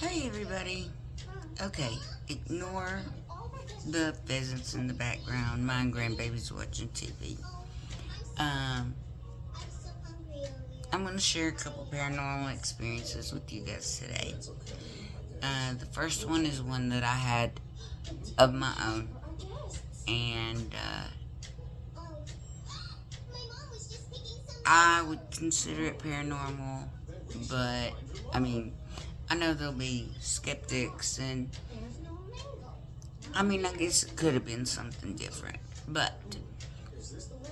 Hey everybody. Okay, ignore the pheasants in the background. My grandbaby's watching TV. Um, I'm going to share a couple paranormal experiences with you guys today. The first one is one that I had of my own, and I would consider it paranormal, but I mean, I know there'll be skeptics, and I guess it could have been something different, but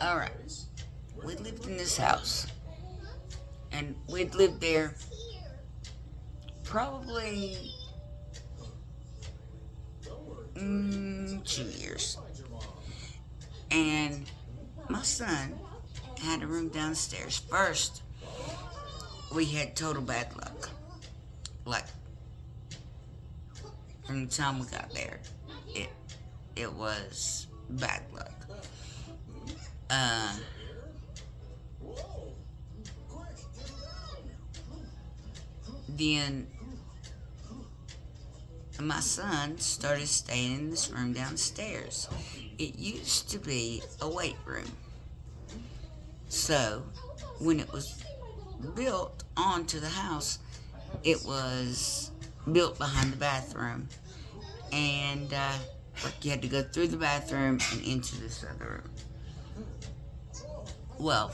alright. We lived in this house, and we'd lived there probably 2 years. And my son had a room downstairs. First, we had total bad luck. Like, from the time we got there, it was bad luck. Then my son started staying in this room downstairs. It used to be a weight room. So, when it was built onto the house, it was built behind the bathroom. And you had to go through the bathroom and into this other room. Well,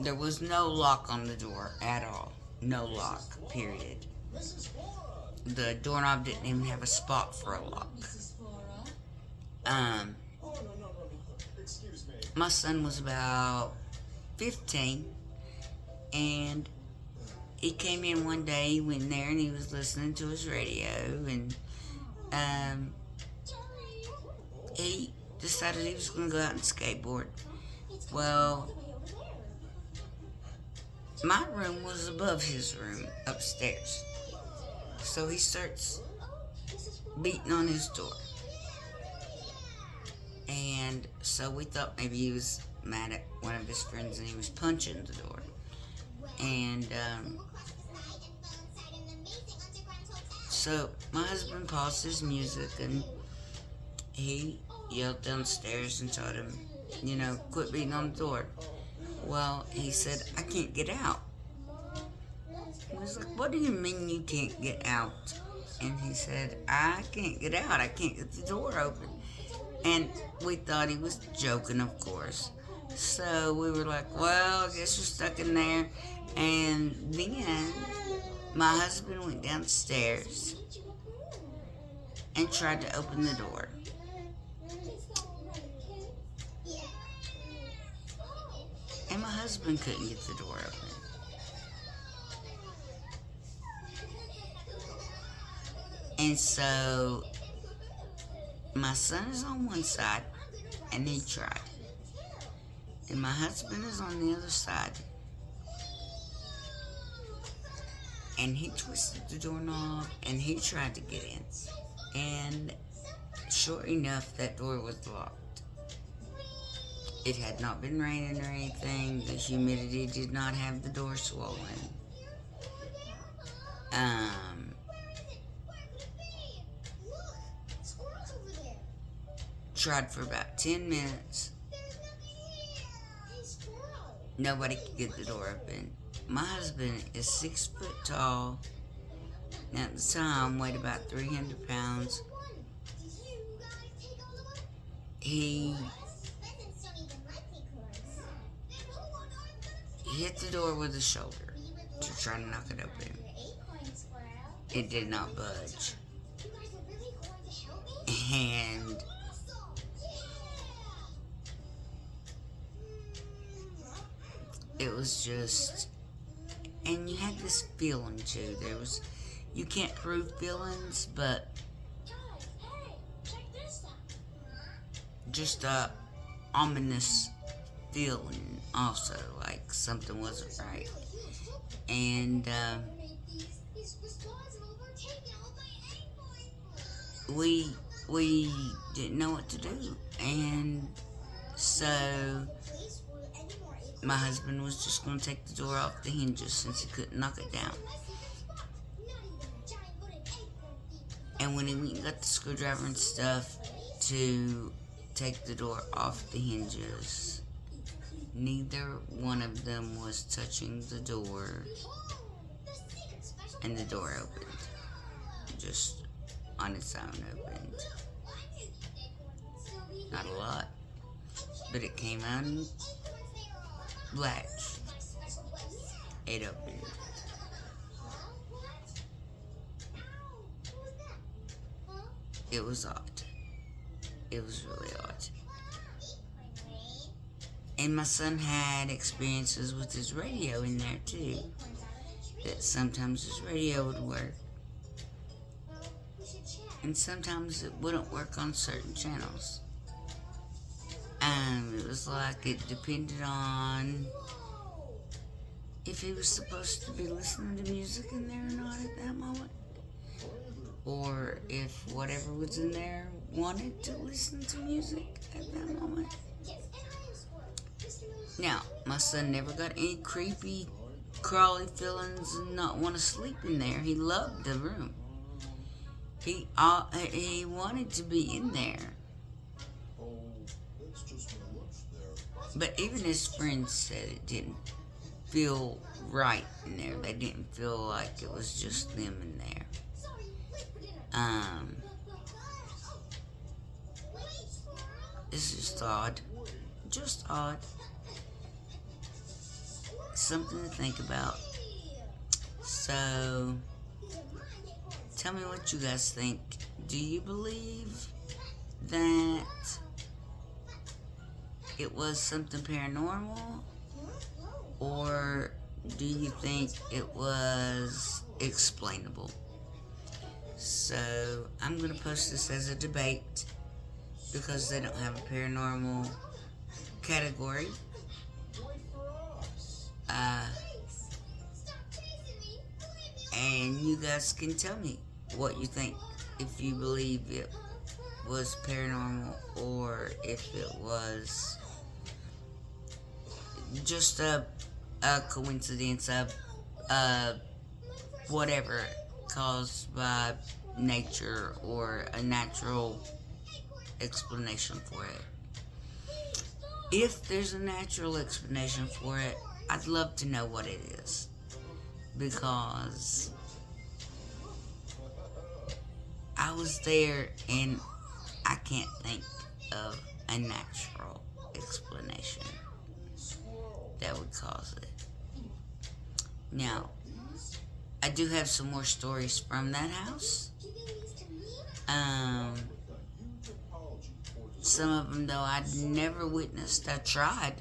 there was no lock on the door at all. No lock, period. The doorknob didn't even have a spot for a lock. My son was about 15, and he came in one day, he went in there, and he was listening to his radio, and he decided he was going to go out and skateboard. Well, my room was above his room, upstairs. So he starts beating on his door. And so we thought maybe he was mad at one of his friends and he was punching the door. And so my husband paused his music and he yelled downstairs and told him, quit beating on the door. Well, he said, I can't get out. He was like, what do you mean you can't get out? And he said, I can't get out. I can't get the door open. And we thought he was joking, of course. So we were like, well, I guess we're stuck in there. And then my husband went downstairs and tried to open the door. And my husband couldn't get the door open. And so my son is on one side, and he tried. And my husband is on the other side. And he twisted the doorknob, and he tried to get in. And sure enough, that door was locked. It had not been raining or anything. The humidity did not have the door swollen. Tried for about 10 minutes. Nobody could get the door open. My husband is 6 foot tall. And at the time, weighed about 300 pounds. He hit the door with his shoulder to try to knock it open. It did not budge. And it was just, and you had this feeling too. You can't prove feelings, but just a ominous feeling also, like something wasn't right. And we didn't know what to do. And so my husband was just going to take the door off the hinges since he couldn't knock it down. And when he went and got the screwdriver and stuff to take the door off the hinges, neither one of them was touching the door, and the door opened. Just on its own opened. Not a lot, but it came out and latch. It opened. It was odd. It was really odd. And my son had experiences with his radio in there too. That sometimes his radio would work. And sometimes it wouldn't work on certain channels. It was like it depended on if he was supposed to be listening to music in there or not at that moment. Or if whatever was in there wanted to listen to music at that moment. Now, my son never got any creepy, crawly feelings and not want to sleep in there. He loved the room. He wanted to be in there. But even his friends said it didn't feel right in there. They didn't feel like it was just them in there. It's just odd. Just odd. Something to think about. So, tell me what you guys think. Do you believe that it was something paranormal? Or do you think it was explainable? So, I'm going to post this as a debate because they don't have a paranormal category. And you guys can tell me what you think, if you believe it was paranormal or if it was just a coincidence of whatever caused by nature or a natural explanation for it. If there's a natural explanation for it, I'd love to know what it is, because I was there and I can't think of a natural explanation that would cause it. Now, I do have some more stories from that house. Some of them, though, I'd never witnessed. I tried,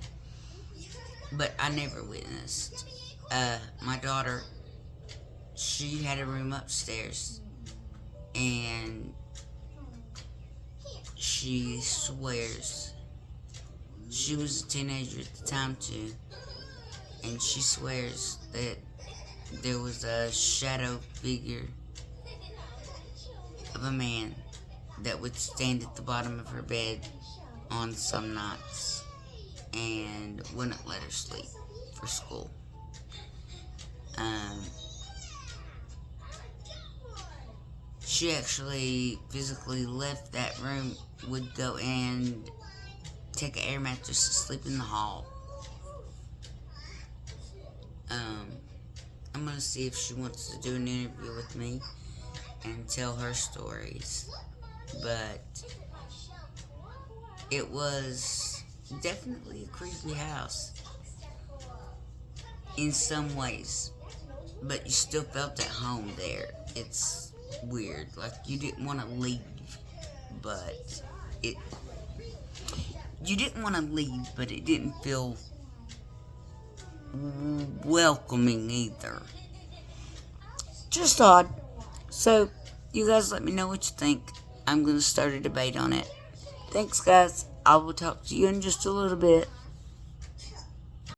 but I never witnessed. My daughter, she had a room upstairs, and she swears, she was a teenager at the time too, and she swears that there was a shadow figure of a man that would stand at the bottom of her bed on some nights and wouldn't let her sleep for school. She actually physically left that room, would go and take an air mattress to sleep in the hall. I'm gonna see if she wants to do an interview with me and tell her stories. But it was definitely a creepy house in some ways, but you still felt at home there. It's weird, like you didn't want to leave, but you didn't want to leave, but it didn't feel welcoming either. Just odd. So, you guys let me know what you think. I'm going to start a debate on it. Thanks, guys. I will talk to you in just a little bit.